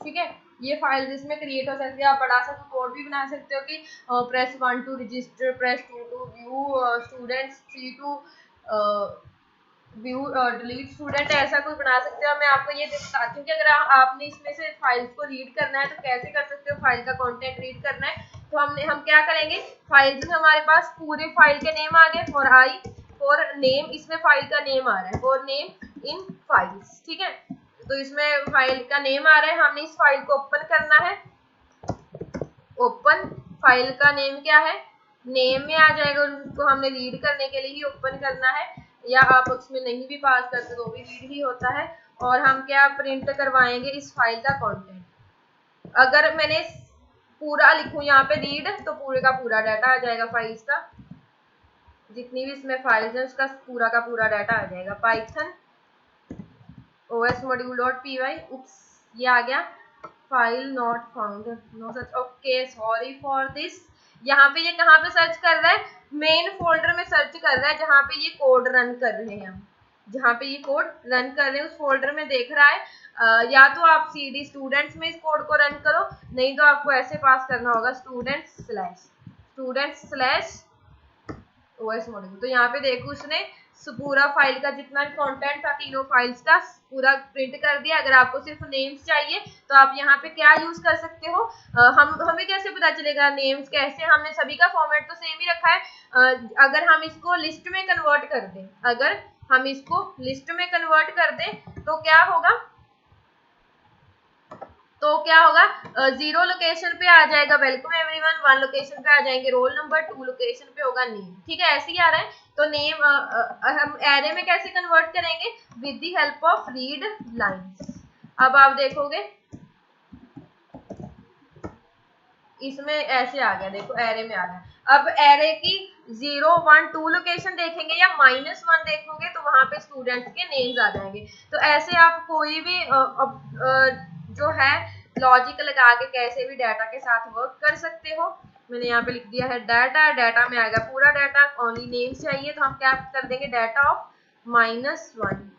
ठीक है, ये फाइल इसमें क्रिएट हो सकती है। आप बड़ा सा कोड भी बना सकते हो कि press 1 to register, press 2 to view students, 3 to view delete student, ऐसा कुछ बना सकते हो। मैं आपको ये बताती हूँ कि अगर आपने इसमें से फाइल्स को रीड करना है तो कैसे कर सकते हो। फाइल का कंटेंट रीड करना है तो हम क्या करेंगे, फाइल्स में हमारे पास पूरे फाइल के नेम आ गए, फॉर आई फॉर नेम, इसमें फाइल का नेम आ रहा है फॉर नेम इन फाइल्स। ठीक है, तो इसमें फाइल का नेम आ रहा है, हमने इस फाइल को ओपन करना है। ओपन फाइल का नेम क्या है, नेम में आ जाएगा, उसको हमने रीड करने के लिए ही ओपन करना है, या आप उसमें नहीं भी पास करते तो भी रीड ही होता है। और हम क्या प्रिंट करवाएंगे इस फाइल का कंटेंट। अगर मैंने पूरा लिखूं यहाँ पे रीड, तो पूरे का पूरा डाटा आ जाएगा फाइल्स का, जितनी भी इसमें फाइल्स है उसका पूरा का पूरा डाटा आ जाएगा। Python os module dot py, ये आ गया file not found, no such, okay sorry for this. यहाँ पे ये कहाँ पे सर्च कर रहा है, मेन फोल्डर में सर्च कर रहा है जहाँ पे ये कोड रन कर रहे हैं हम, जहाँ पे ये कोड रन कर रहे हैं उस फोल्डर में देख रहा है। या तो आप cd स्टूडेंट्स में इस कोड को रन करो, नहीं तो आपको ऐसे पास करना होगा स्टूडेंट्स स्लैश ओएस मॉड्यूल। तो यहाँ पे देखो उसने पूरा फाइल का जितना भी कंटेंट था तीनों फाइल्स का पूरा प्रिंट कर दिया। अगर आपको सिर्फ नेम्स चाहिए तो आप यहाँ पे क्या यूज कर सकते हो, हमें कैसे पता चलेगा नेम्स कैसे, हमने सभी का फॉर्मेट तो सेम ही रखा है। अगर हम इसको लिस्ट में कन्वर्ट कर दें, अगर हम इसको लिस्ट में कन्वर्ट कर दें तो क्या होगा, जीरो लोकेशन पे आ जाएगा वेलकम एवरीवन, 1 लोकेशन पे आ जाएंगे रोल नंबर, 2 लोकेशन पे होगा नेम। ठीक है, ऐसे ही आ रहा है। तो नेम हम एरे में कैसे कन्वर्ट करेंगे, with the help of read lines. अब आप देखोगे इसमें ऐसे आ गया, देखो एरे में आ गया। अब एरे की 0, 1, 2 लोकेशन देखेंगे या -1 देखोगे तो वहां पे स्टूडेंट्स के नेम्स आ जाएंगे। तो ऐसे आप कोई भी जो है लॉजिक लगा के कैसे भी डाटा के साथ वर्क कर सकते हो। मैंने यहाँ पे लिख दिया है डाटा में आएगा पूरा डाटा, ओनली नेम्स चाहिए तो हम क्या कर देंगे डाटा ऑफ -1,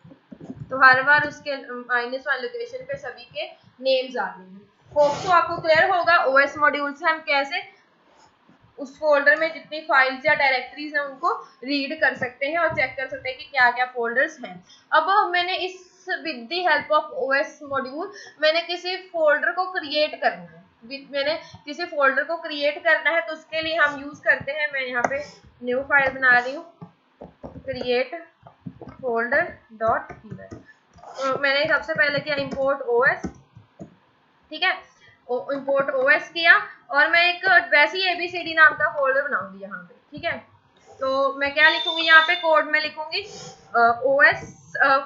तो हर बार उसके -1 लोकेशन पे सभी के नेम्स आ गए हैं। तो आपको क्लियर होगा ओएस मॉड्यूल से हम कैसे उस फोल्डर में जितनी फाइल्स या डायरेक्टरीज हैं उनको रीड कर सकते हैं और चेक कर सकते हैं कि क्या क्या फोल्डर्स हैं। अब मैंने इस with the help of OS module मैंने किसी फोल्डर को क्रिएट करना है, मैंने किसी फोल्डर को क्रिएट करना है तो उसके लिए हम यूज करते हैं, मैं यहाँ पे न्यू फाइल बना रही हूँ क्रिएट फोल्डर डॉट py। मैंने सबसे पहले किया इंपोर्ट ओएस, ठीक है, इंपोर्ट ओएस किया और मैं एक वैसे ही ABCD नाम का फोल्डर बनाऊंगी यहाँ पे, ठीक है। तो मैं क्या लिखूंगी यहाँ पे, कोड में लिखूंगी OS,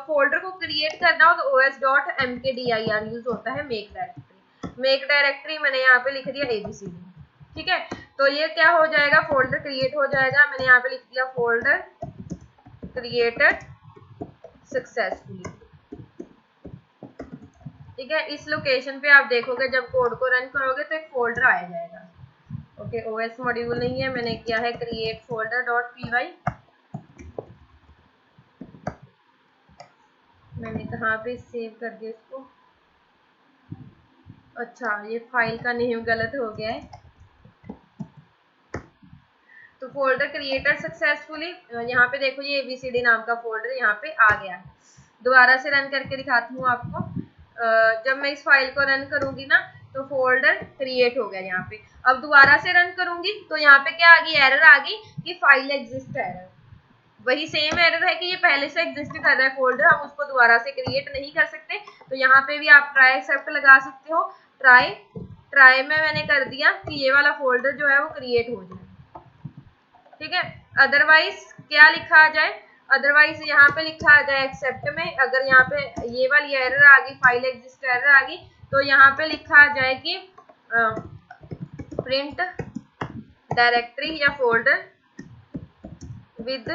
फोल्डर को क्रिएट करना हो तो os.mkdir यूज होता है, मेक डायरेक्टरी मैंने यहाँ पे लिख दिया ABCD, ठीक है। तो ये क्या हो जाएगा, फोल्डर क्रिएट हो जाएगा। मैंने यहाँ पे लिख दिया फोल्डर क्रिएटेड सक्सेसफुली, ठीक है। इस लोकेशन पे आप देखोगे जब कोड को रन करोगे तो एक फोल्डर आ जाएगा। ओके, OS मॉड्यूल नहीं है, मैंने किया है क्रिएट फोल्डर .py। मैंने कहाँ पे सेव कर दिया इसको, अच्छा ये फाइल का नेम गलत हो गया है। तो फोल्डर क्रिएटेड सक्सेसफुली, यहाँ पे देखो ये ABCD नाम का फोल्डर यहाँ पे आ गया। दोबारा से रन करके दिखाती हूँ आपको। जब मैं इस फाइल को रन करूंगी ना तो फोल्डर क्रिएट हो गया यहाँ पे। अब दोबारा से रन करूंगी तो यहाँ पे क्या आ गई, एरर आ गई कि फाइल एग्जिस्ट एरर। वही सेम एरर है कि ये पहले से एग्जिस्ट कर रहा है फोल्डर, हम उसको दोबारा से क्रिएट नहीं कर सकते। तो यहाँ पे भी आप ट्राई एक्सेप्ट लगा सकते हो। ट्राई में मैंने कर दिया कि ये वाला फोल्डर जो है वो क्रिएट हो जाए, ठीक है। अदरवाइज क्या लिखा आ जाए, अदरवाइज यहाँ पे लिखा आ जाए एक्सेप्ट में, अगर यहाँ पे ये वाली एरर आ गई, फाइल एग्जिस्ट एरर आ गई, तो यहाँ पे लिखा आ जाए कि प्रिंट डायरेक्टरी या folder with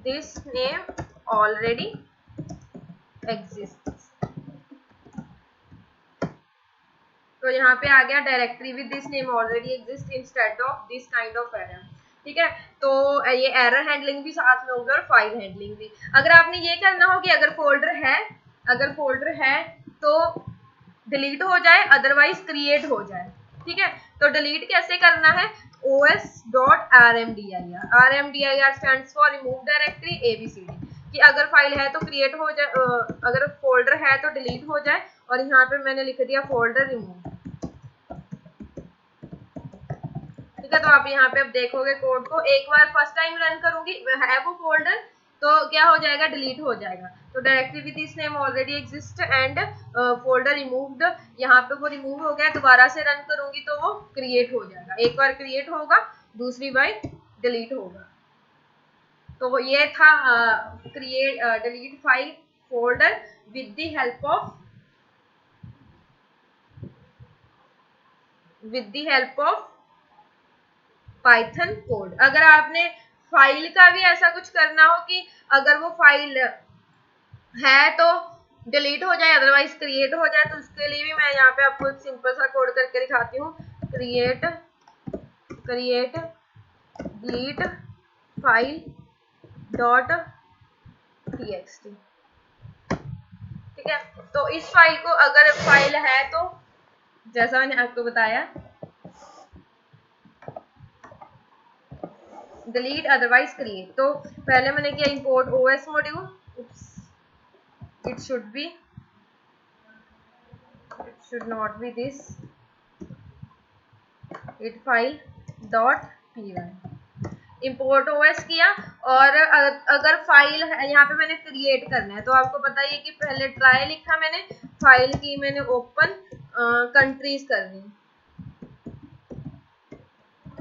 this name already exist. तो यहाँ पे आ गया directory with this name already exist instead of this kind of error, ठीक है। तो ये एरर हैंडलिंग भी साथ में होगी और फाइल हैंडलिंग भी। अगर आपने ये करना हो कि अगर फोल्डर है तो डिलीट हो जाए, अदरवाइज क्रिएट हो जाए, ठीक है। तो डिलीट कैसे करना है, os.rmdir, rmdir stands for remove directory ABCD, कि अगर फाइल है तो क्रिएट हो जाए, अगर फोल्डर है तो डिलीट हो जाए। और यहाँ पे मैंने लिख दिया फोल्डर रिमूव, ठीक है। तो आप यहाँ पे अब देखोगे कोड को, एक बार फर्स्ट टाइम रन करूंगी है वो फोल्डर तो क्या हो जाएगा, डिलीट हो जाएगा। तो directory with this name already exist and folder removed, यहाँ पे वो रिमूव हो गया। दोबारा से रन करूंगी तो वो क्रिएट हो जाएगा, एक बार क्रिएट होगा, दूसरी बार डिलीट होगा। तो ये था create delete file folder with the help of Python code. अगर आपने फाइल का भी ऐसा कुछ करना हो कि अगर वो फाइल है तो डिलीट हो जाए, अदरवाइज क्रिएट हो जाए, तो उसके लिए भी मैं यहाँ पे आपको एक सिंपल सा कोड करके दिखाती हूँ। क्रिएट डिलीट फाइल .txt, ठीक है। तो इस फाइल को, अगर फाइल है तो जैसा मैंने आपको बताया डिलीट अदरवाइज क्रिएट। तो पहले मैंने किया import OS module, it should not be this, it file .py, import OS किया। और अगर फाइल है, यहाँ पे मैंने क्रिएट करना है, तो आपको पता ही है कि पहले ट्राई लिखा मैंने, फाइल की मैंने ओपन, कंट्रीज कर दी,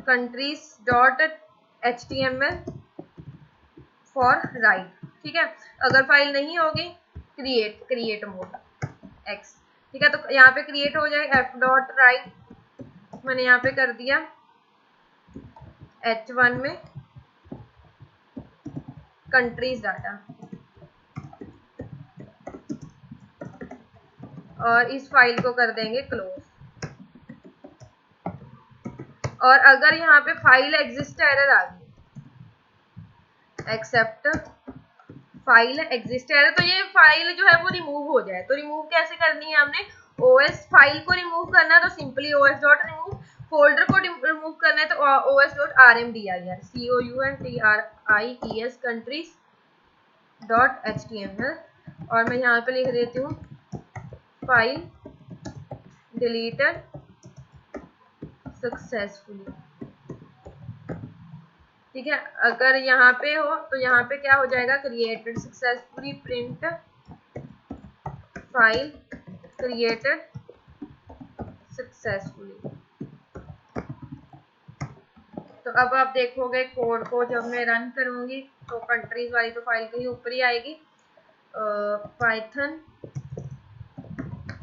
countries.html फॉर राइट, ठीक है। अगर फाइल नहीं होगी क्रिएट मोड x, ठीक है। तो यहाँ पे क्रिएट हो जाए f.write, मैंने यहाँ पे कर दिया h1 में कंट्रीज डाटा, और इस फाइल को कर देंगे क्लोज। और अगर यहाँ पे फाइल एग्जिस्ट एरर आ गई, एक्सेप्ट फाइल एग्जिस्ट एरर, तो ये फाइल जो है वो रिमूव हो जाए। तो रिमूव कैसे करनी है, हमने OS फाइल को रिमूव करना है तो सिंपली os.remove, फोल्डर को रिमूव करना है तो os.rmdir, countries countries.html, और मैं यहाँ पे लिख देती हूँ फाइल डिलीटेड सक्सेसफुली, ठीक है। अगर यहाँ पे हो तो यहाँ पे क्या हो जाएगा, created successfully, print file created successfully, अब आप देखोगे कोड को जब मैं रन करूंगी तो कंट्रीज वाली तो फाइल कहीं ऊपर ही आएगी। Python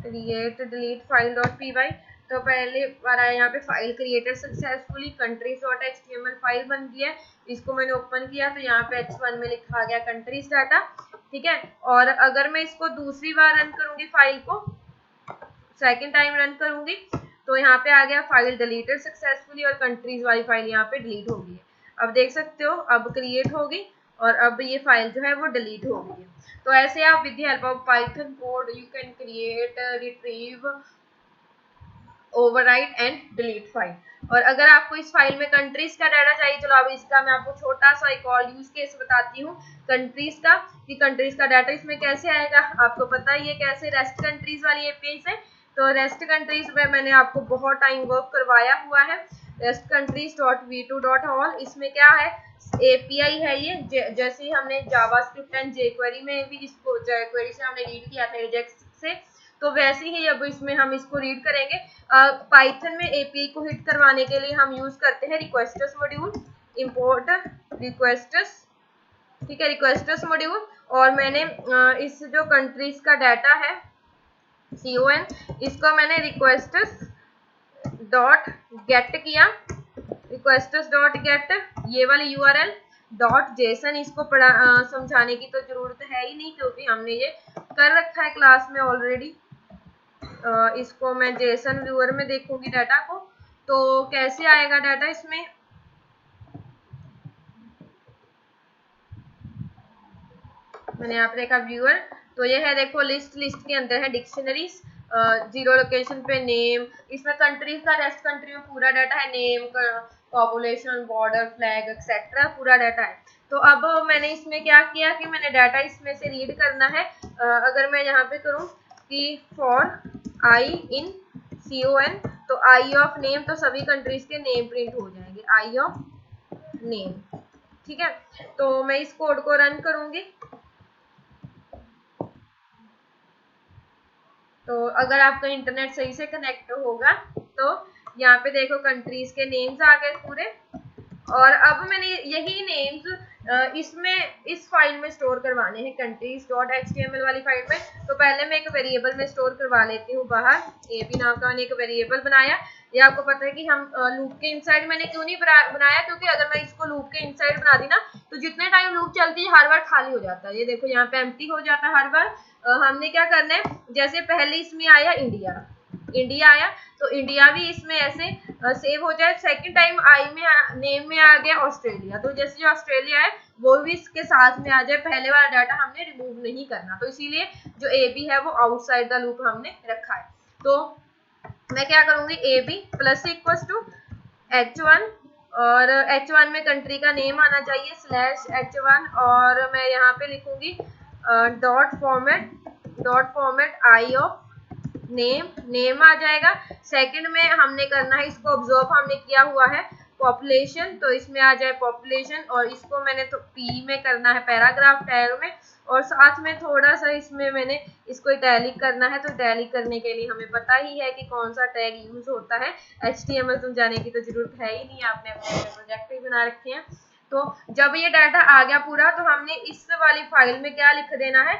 create delete file dot P Y, तो पहले बार आया यहाँ पे file created successfully, countries dot HTML file बन गई है। इसको मैंने ओपन किया तो यहाँ पे H1 में लिखा गया कंट्रीज डाटा, ठीक है। और अगर मैं इसको दूसरी बार रन करूंगी, फाइल को सेकेंड टाइम रन करूंगी, तो यहाँ पे आ गया फाइल डिलीटेड सक्सेसफुली और कंट्रीज वाली फाइल यहाँ पे डिलीट हो गई है। अब देख सकते हो अब क्रिएट होगी और अब ये फाइल जो है वो डिलीट हो गई है। तो ऐसे आप with the help of Python code you can create, retrieve, overwrite and delete file. और अगर आपको इस फाइल में कंट्रीज का डाटा चाहिए, चलो अब इसका मैं आपको छोटा सा एक और यूज केस बताती हूँ कंट्रीज का, कि कंट्रीज का डाटा इसमें कैसे आएगा। आपको पता ही है कैसे, रेस्ट कंट्रीज वाली एपीआई से। तो रेस्ट कंट्रीज में मैंने आपको बहुत टाइम वर्क करवाया हुआ है, रेस्ट कंट्रीज डॉट v2.all। इसमें क्या है, एपीआई है ये, जैसे हमने जावास्क्रिप्ट एंड जेक्वेरी में भी इसको जेक्वेरी से हमने रीड किया था एजेक्स से, तो वैसे ही अब इसमें हम इसको रीड करेंगे। पाइथन में एपीआई को हिट करवाने के लिए हम यूज करते हैं रिक्वेस्टर्स मॉड्यूल, इंपोर्ट रिक्वेस्टर्स, ठीक है, रिक्वेस्टर्स मॉड्यूल। और मैंने इस जो कंट्रीज का डाटा है CON, इसको मैंने रिक्वेस्टर्स डॉट गेट किया, रिक्वेस्टर्स डॉट गेट, ये वाली URL डॉट जेसन। इसको समझाने की तो जरूरत है ही नहीं क्योंकि हमने ये कर रखा है क्लास में ऑलरेडी। इसको मैं जेसन व्यूअर में देखूंगी डाटा को, तो कैसे आएगा डाटा इसमें। मैंने यहाँ पे देखा व्यूअर, तो ये है देखो लिस्ट, लिस्ट के अंदर है डिक्शनरीज, जीरो लोकेशन पे नेम, इसमें कंट्रीज का रेस्ट कंट्री में पूरा डाटा है, name, population, border, flag etcetera, पूरा डाटा है। तो अब मैंने इसमें क्या किया कि मैंने डाटा इसमें से रीड करना है। अगर मैं यहाँ पे करूँ कि फॉर आई इन CON, तो आई ऑफ नेम, तो सभी कंट्रीज के नेम प्रिंट हो जाएंगे, आई ऑफ नेम, ठीक है। तो मैं इस कोड को रन करूंगी, तो अगर आपका इंटरनेट सही से कनेक्ट होगा तो यहाँ पे देखो कंट्रीज के नेम्स आ गए पूरे। और अब मैंने यही नेम्स इसमें इस फाइल में स्टोर करवाने हैं कंट्रीज डॉट HTML वाली फाइल में। तो पहले मैं एक वेरिएबल में स्टोर करवा लेती हूँ बाहर, AB नाम का मैंने एक वेरिएबल बनाया। ये आपको पता है कि हम लूप के इनसाइड मैंने क्यों नहीं बनाया, क्योंकि अगर मैं इसको लूप के इनसाइड बना दी ना तो जितने टाइम लूप चलती है हर बार खाली हो जाता है। ये देखो यहाँ पे एम्प्टी हो जाता है हर बार। हमने क्या करना है, जैसे पहले इसमें आया इंडिया, इंडिया आया तो इंडिया भी इसमें ऐसे सेव हो जाए। सेकंड टाइम आई में नेम में आ गया ऑस्ट्रेलिया, तो जैसे जो ऑस्ट्रेलिया है वो भी इसके साथ में आ जाए। पहले वाला डाटा हमने रिमूव नहीं करना, तो इसीलिए जो AB है वो आउटसाइड द लूप हमने रखा है। तो मैं क्या करूंगी, AB plus equal to H1, और H1 में कंट्री का नेम आना चाहिए /H1, और मैं यहाँ पे लिखूंगी dot format I of name, name आ जाएगा। सेकंड में हमने करना है, इसको ऑब्जर्व हमने किया हुआ है पॉपुलेशन, तो इसमें आ जाए पॉपुलेशन, और इसको मैंने तो P में करना है पैराग्राफ टैग में, और साथ में थोड़ा सा इसमें मैंने इसको इटैलिक करना है। तो इटैलिक करने के लिए हमें पता ही है कि कौन सा टैग यूज होता है, HTML समझाने की तो जरूरत है ही नहीं, आपने अपने प्रोजेक्ट ही बना रखे हैं। तो जब ये डाटा आ गया पूरा, तो हमने इस वाली फाइल में क्या लिख देना है,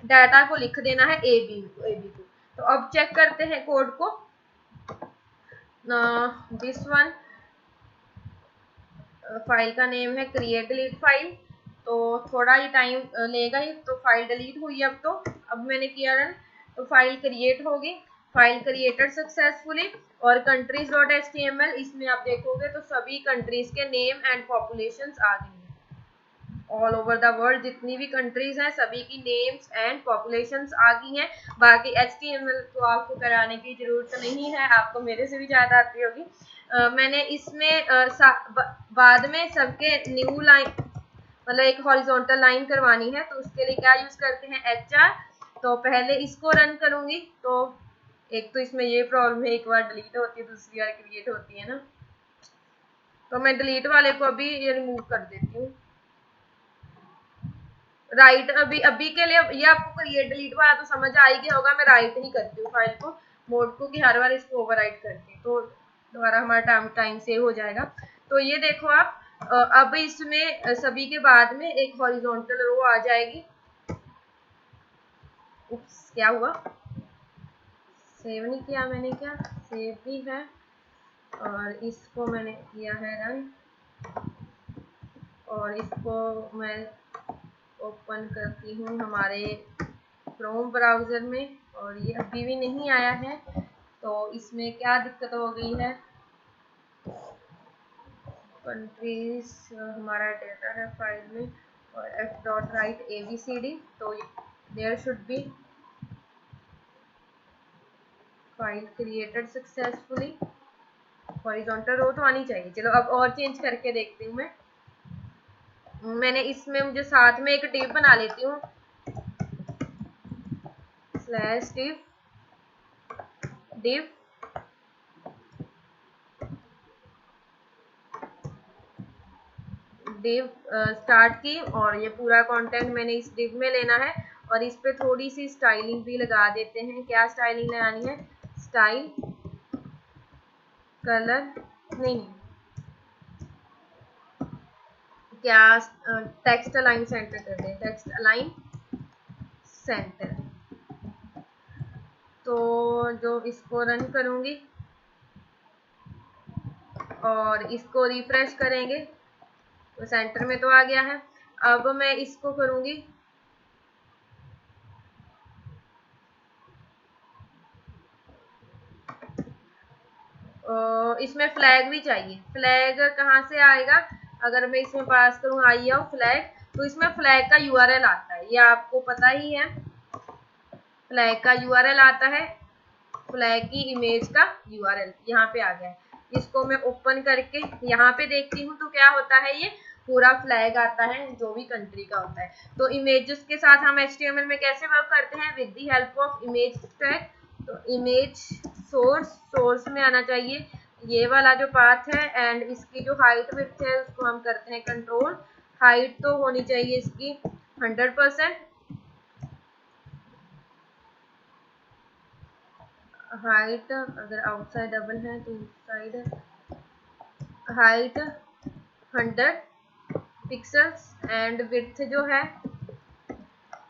डाटा को लिख देना है AB को। तो अब चेक करते हैं कोड को, दिस वन फाइल का नेम है क्रिएट डिलीट फाइल, तो थोड़ा ही टाइम लेगा ही। तो फाइल डिलीट हुई अब मैंने किया रन, तो फाइल क्रिएट होगी, फाइल क्रिएटेड सक्सेसफुली। और कंट्रीज डॉट HTML, इसमें आप देखोगे तो सभी कंट्रीज के नेम एंड पॉपुलेशंस आ गई हैं। ऑल ओवर द वर्ल्ड जितनी भी कंट्रीज हैं सभी की नेम्स एंड पॉपुलेशंस आ गई हैं। बाकी HTML तो आपको कराने की जरूरत नहीं है, आपको मेरे से भी ज़्यादा आती होगी। मैंने इसमें बाद में सबके न्यू लाइन, मतलब एक हॉरिजॉन्टल लाइन करवानी है, तो उसके लिए क्या यूज करते हैं, HR। तो पहले इसको रन करूंगी, तो एक तो इसमें ये प्रॉब्लम है, एक बार डिलीट होती है दूसरी बार क्रिएट होती है ना, तो मैं डिलीट वाले को अभी ये रिमूव कर देती हूँ। राइट अभी के लिए ये आपको क्रिएट डिलीट वाला तो समझ आ ही गया होगा, मैं राइट ही करती हूँ फाइल को, मोड को, कि हर बार इसको ओवरराइट करती हूँ, तो दोबारा हमारा टाइम सेव हो जाएगा। तो ये देखो आप, अब इसमें सभी के बाद में एक हॉरिजॉन्टल रो आ जाएगी। उप्स, क्या हुआ, सेव नहीं किया मैंने, क्या सेव भी है, और इसको मैंने किया है रन, और इसको मैं ओपन करती हूँ हमारे क्रोम ब्राउज़र में, और ये अभी भी नहीं आया है, तो इसमें क्या दिक्कत हो गई है। कंट्रीज हमारा डेटा है फाइल में, और f.write abcd, तो there should be file created successfully, horizontal row तो आनी चाहिए। चलो अब और चेंज करके देखती हूँ मैंने इसमें मुझे साथ में एक डिव बना लेती हूँ, स्लैश डिव स्टार्ट की, और ये पूरा कंटेंट मैंने इस डिव में लेना है, और इस पे थोड़ी सी स्टाइलिंग भी लगा देते हैं। क्या स्टाइलिंग लगानी है, स्टाइल कलर नहीं, क्या टेक्स्ट अलाइन सेंटर कर दें, टेक्स्ट अलाइन सेंटर। तो जो इसको रन करूंगी और इसको रिफ्रेश करेंगे तो सेंटर में तो आ गया है। अब मैं इसको करूंगी, इसमें फ्लैग भी चाहिए। फ्लैग कहाँ से आएगा, अगर मैं इसमें पास करूँ आई ऑफ फ्लैग, तो इसमें फ्लैग का यूआरएल आता है, ये आपको पता ही है। फ्लैग का यूआरएल आता है, फ्लैग की इमेज का यूआरएल यहाँ पे आ गया है। इसको मैं ओपन करके यहाँ पे देखती हूँ तो क्या होता है, ये पूरा फ्लैग आता है जो भी कंट्री का होता है। तो इमेजेस के साथ हम HTML में कैसे वर्क करते हैं, with the help of image tag. तो इमेज सोर्स में आना चाहिए ये वाला जो पाथ है, एंड इसकी जो हाइट विड्थ है उसको हम करते हैं कंट्रोल। हाइट तो होनी चाहिए इसकी 100%, हाइट अगर आउटसाइड डबल है तो inside, height 100 pixels, and width जो है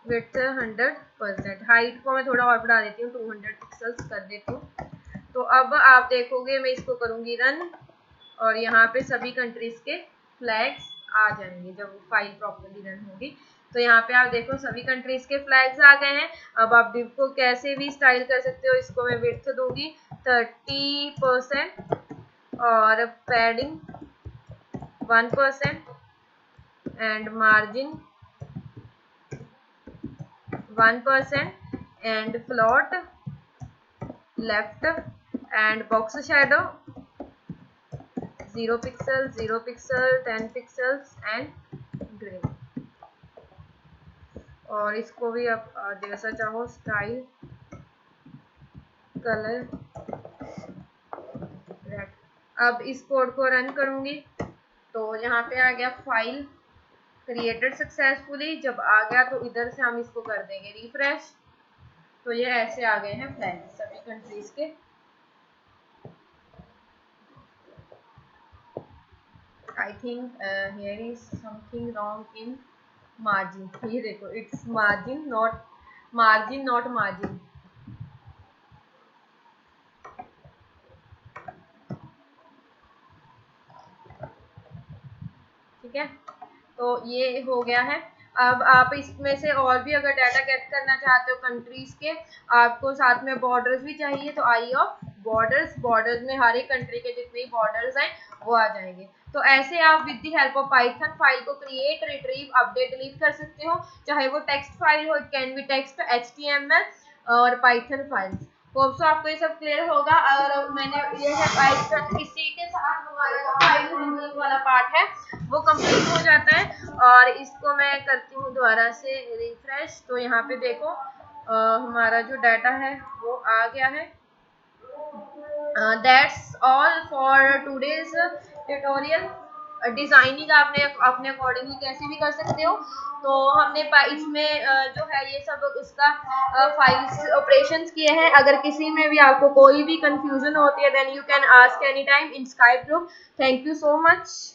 विड्थ 100%। हाइट को मैं थोड़ा और बढ़ा देती हूँ, 200 पिक्सल्स कर देती हूँ। तो अब आप देखोगे मैं इसको करूँगी रन, और यहाँ पे सभी कंट्रीज के फ्लैग्स आ जाएंगे जब फाइल प्रॉपर्ली रन होगी। तो यहाँ पे आप देखो सभी कंट्रीज के फ्लैग्स आ गए हैं। अब आप डिव को कैसे भी स्टाइल कर सकते हो, इसको मैं विड्थ दूंगी 30% और padding 1% and margin 1% and float left and box shadow 0 pixel 0 pixel 10 pixels and grey. और इसको भी आप जैसा चाहो स्टाइल कलर रेड। अब इस कोड को रन करूंगी तो यहाँ पे आ गया फाइल क्रिएटेड सक्सेसफुली। जब आ गया तो इधर से हम इसको कर देंगे रिफ्रेश, तो ये ऐसे आ गए हैं फ्लैग सभी कंट्रीज के। I think here is something wrong in margin, ये देखो इट्स मार्जिन नॉट मार्जिन। ठीक है, तो ये हो गया है। अब आप इसमें से और भी अगर डाटा गेट करना चाहते हो कंट्रीज के, आपको साथ में बॉर्डर्स भी चाहिए, तो आई ऑफ बॉर्डर्स में हर एक कंट्री के जितने भी बॉर्डर्स हैं वो आ जाएंगे। तो ऐसे आप with the help of Python file को क्रिएट, रिट्रीव, अपडेट, डिलीट कर सकते हो, चाहे वो टेक्स्ट फाइल हो, it can B text, HTML और पाइथन फाइल्स। होप सो आपको ये सब क्लियर होगा। और मैंने ये है पाइथन, इसी के साथ हमारा जो फाइल हैंडलिंग वाला पार्ट है वो कंप्लीट हो जाता है। और इसको मैं करती हूँ दोबारा से रिफ्रेश, तो यहाँ पे देखो हमारा जो डाटा है वो आ गया है। That's all for today's tutorial. Designing आपने अपने अकॉर्डिंगली कैसे भी कर सकते हो। तो हमने इसमें जो है ये सब उसका फाइल्स ऑपरेशंस किए हैं। अगर किसी में भी आपको कोई भी कंफ्यूजन होती है then you can ask any time in Skype group. Thank you so much.